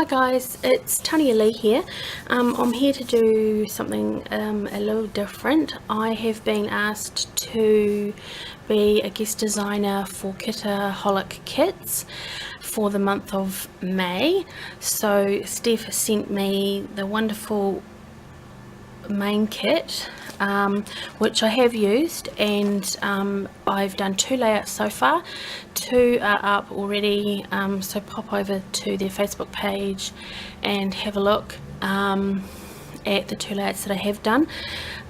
Hi guys, it's Tanya Lee here. I'm here to do something a little different. I have been asked to be a guest designer for Kitaholic Kits for the month of May. So Steph has sent me the wonderful main kit, which I have used, and I've done 2 layouts so far. 2 are up already, so pop over to their Facebook page and have a look at the 2 layouts that I have done.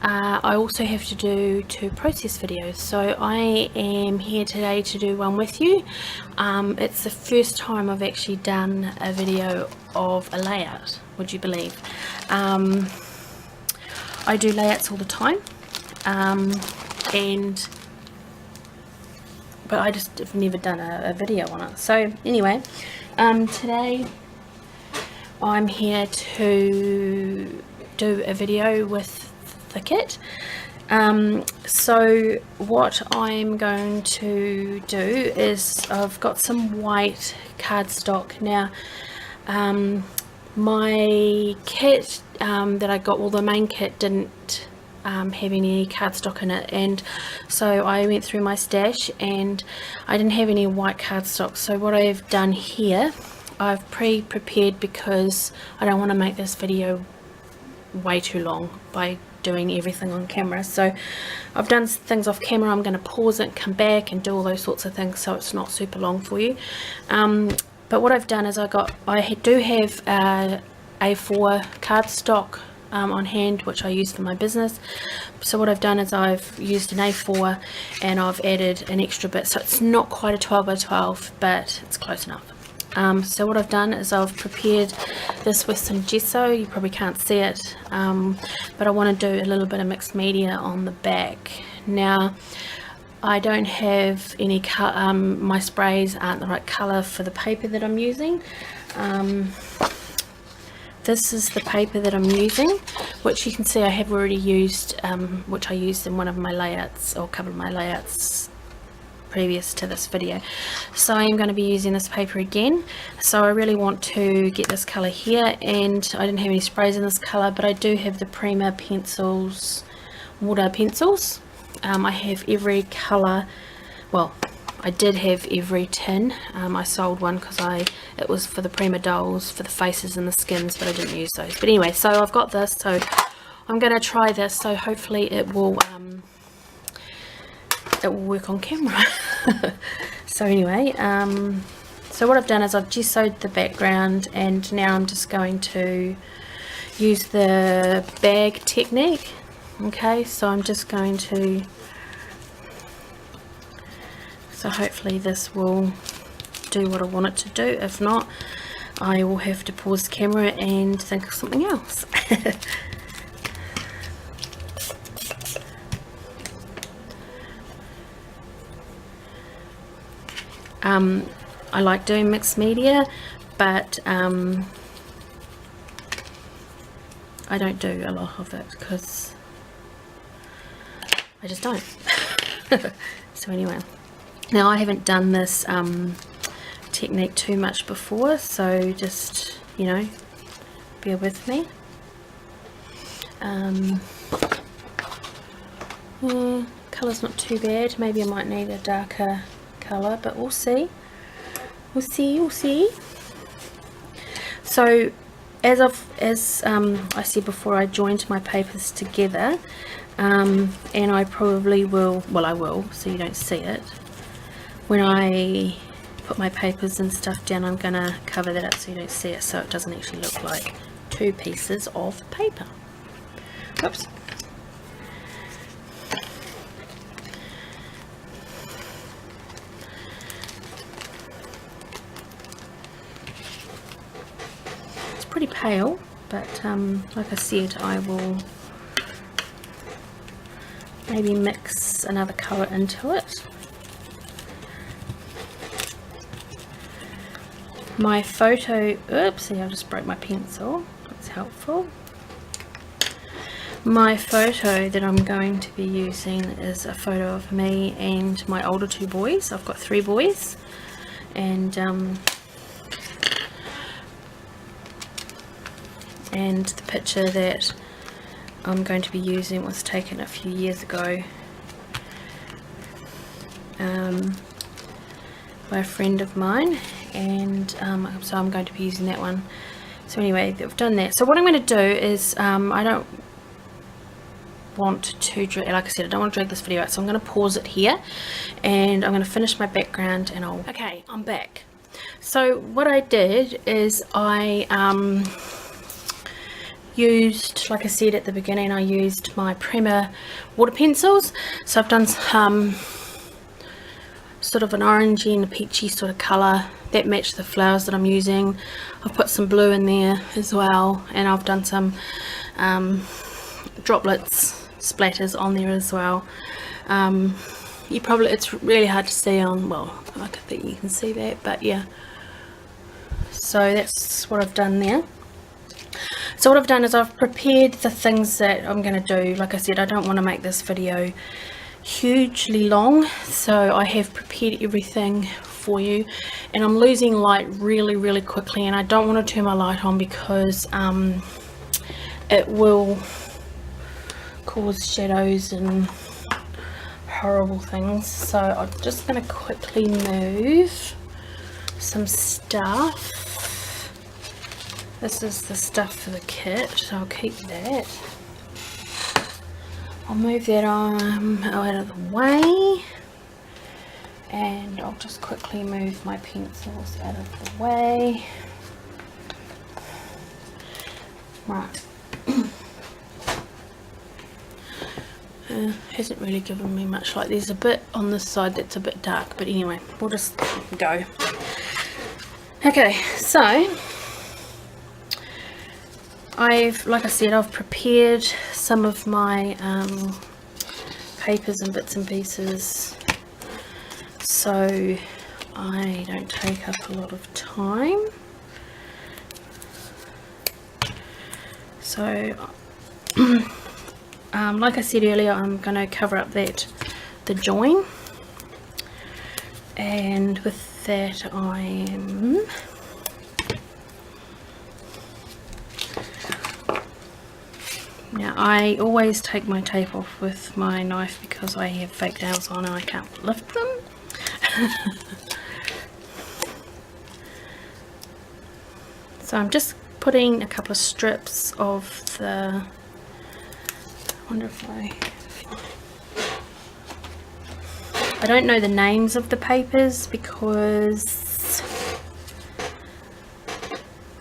I also have to do 2 process videos, so I am here today to do one with you. It's the first time I've actually done a video of a layout, would you believe. I do layouts all the time, but I just have never done a video on it. So anyway, today I'm here to do a video with the kit. So what I'm going to do is I've got some white cardstock. Now my kit that I got, well, the main kit didn't have any cardstock in it, and so I went through my stash and I didn't have any white cardstock. So what I've done here, I've pre-prepared, because I don't want to make this video way too long by doing everything on camera. So I've done things off camera. I'm going to pause it, come back and do all those sorts of things, so it's not super long for you. But what I've done is I do have A4 cardstock on hand, which I use for my business. So what I've done is I've used an A4 and I've added an extra bit, so it's not quite a 12 by 12, but it's close enough. So what I've done is I've prepared this with some gesso. You probably can't see it, but I want to do a little bit of mixed media on the back. Now I don't have any my sprays aren't the right colour for the paper that I'm using. This is the paper that I'm using, which you can see I have already used, which I used in one of my layouts, or a couple of my layouts previous to this video. So I am going to be using this paper again. So I really want to get this colour here, and I didn't have any sprays in this colour, but I do have the Prima pencils, water pencils. I have every colour, well, I did have every tin. I sold one because it was for the Prima dolls, for the faces and the skins, but I didn't use those. But anyway, so I've got this, so I'm going to try this, so hopefully it will work on camera. So anyway, so what I've done is I've gessoed the background, and now I'm just going to use the bag technique. Okay, so I'm just going to, so hopefully this will do what I want it to do. If not, I will have to pause the camera and think of something else. I like doing mixed media, but I don't do a lot of it because I just don't. So anyway, now I haven't done this technique too much before, so just, you know, bear with me. Colour's not too bad. Maybe I might need a darker colour, but we'll see. We'll see. So as I said before, I joined my papers together, and I probably will, well, I will, so you don't see it. When I put my papers and stuff down, I'm going to cover that up so you don't see it, so it doesn't actually look like 2 pieces of paper. Oops. It's pretty pale, but like I said, I will maybe mix another colour into it. My photo, oopsie, I just broke my pencil, that's helpful. My photo that I'm going to be using is a photo of me and my older 2 boys. I've got 3 boys, and and the picture that I'm going to be using was taken a few years ago by a friend of mine, and so I'm going to be using that one. So anyway, I've done that. So what I'm going to do is I don't want to drag, like I said, I don't want to drag this video out, so I'm going to pause it here and I'm going to finish my background and I'll... Okay, I'm back. So what I did is I used, like I said at the beginning, I used my Prima water pencils. So I've done sort of an orangey and a peachy sort of colour that matched the flowers that I'm using. I've put some blue in there as well, and I've done some droplets, splatters on there as well. It's really hard to see on, well, I don't think you can see that, but yeah. So that's what I've done there. So what I've done is I've prepared the things that I'm going to do. Like I said, I don't want to make this video hugely long, so I have prepared everything for you, and I'm losing light really quickly, and I don't want to turn my light on because it will cause shadows and horrible things. So I'm just going to quickly move some stuff. This is the stuff for the kit, so I'll keep that. I'll move that out of the way, and I'll just quickly move my pencils out of the way. Right. Hasn't really given me much light. There's a bit on this side that's a bit dark, but anyway, we'll just go. Okay, so like I said, I've prepared some of my papers and bits and pieces, so I don't take up a lot of time. So like I said earlier, I'm going to cover up the join, and with that now I always take my tape off with my knife because I have fake nails on and I can't lift them. So I'm just putting a couple of strips of the, I wonder if I don't know the names of the papers because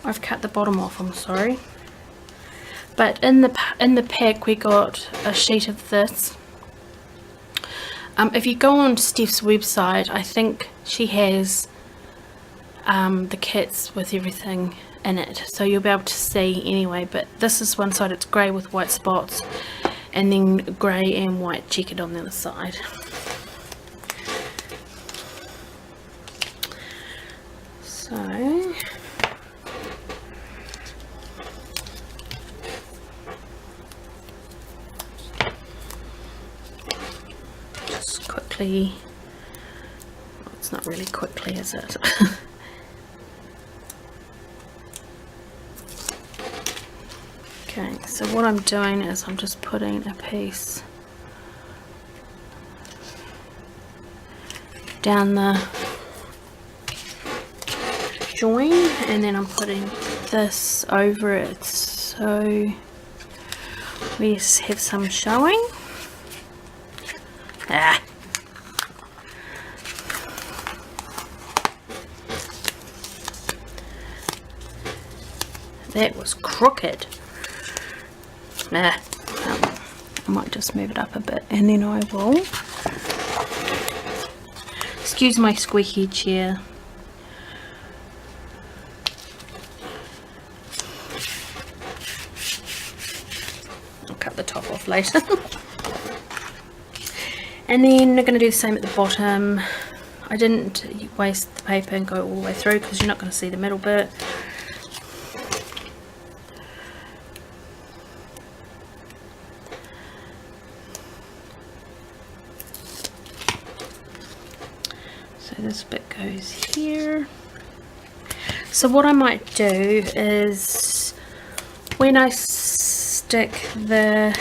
I've cut the bottom off, I'm sorry. But in the pack we got a sheet of this. If you go on Steph's website, I think she has the kits with everything in it, so you'll be able to see anyway. But this is one side, it's grey with white spots, and then grey and white checkered on the other side. So just quickly, well, it's not really quickly, is it? Okay, so what I'm doing is I'm just putting a piece down the join, and then I'm putting this over it so we have some showing. That was crooked. I might just move it up a bit and then I will. Excuse my squeaky chair. I'll cut the top off later. And then we're going to do the same at the bottom. I didn't waste the paper and go all the way through because you're not going to see the middle bit. So this bit goes here. So what I might do is, when I stick the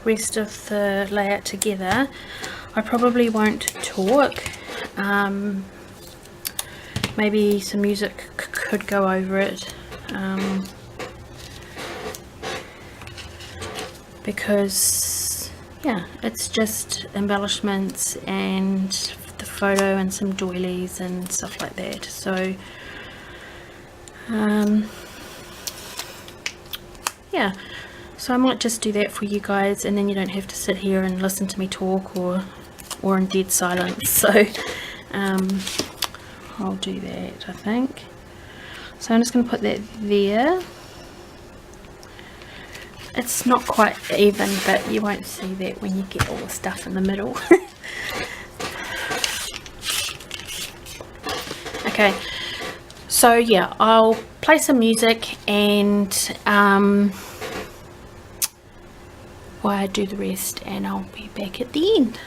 rest of the layout together, I probably won't talk. Maybe some music could go over it, because yeah, it's just embellishments and the photo and some doilies and stuff like that. So yeah, so I might just do that for you guys, and then you don't have to sit here and listen to me talk or in dead silence. So I'll do that, I think. So I'm just going to put that there. It's not quite even, but you won't see that when you get all the stuff in the middle. Okay, so yeah, I'll play some music and while I do the rest, and I'll be back at the end.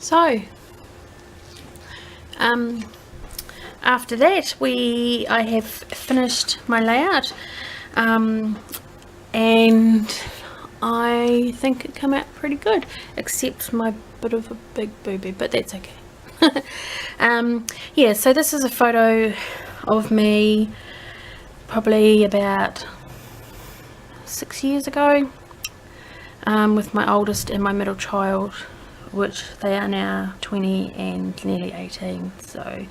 So after that I have finished my layout, and I think it came out pretty good, except my bit of a big boobie, but that's okay. Yeah, so this is a photo of me probably about 6 years ago, with my oldest and my middle child, which they are now 20 and nearly 18. So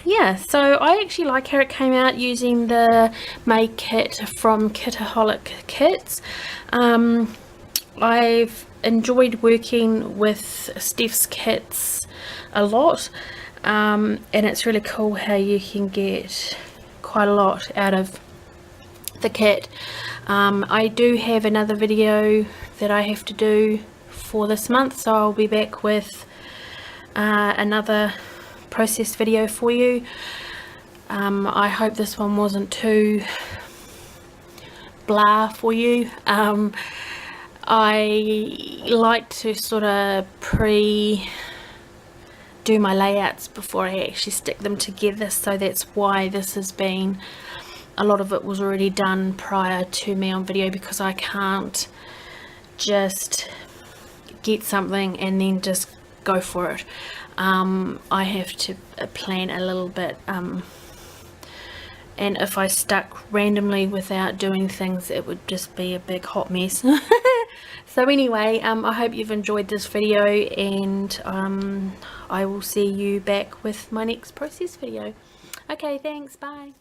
yeah, so I actually like how it came out using the May kit from Kitaholic Kits. I've enjoyed working with Steph's kits a lot, and it's really cool how you can get quite a lot out of the kit. I do have another video that I have to do for this month, so I'll be back with another process video for you. I hope this one wasn't too blah for you. I like to sort of do my layouts before I actually stick them together, so that's why this has been, a lot of it was already done prior to me on video, because I can't just get something and then just go for it. I have to plan a little bit, and if I stuck randomly without doing things, it would just be a big hot mess. So anyway, I hope you've enjoyed this video, and I will see you back with my next process video. Okay, thanks, bye.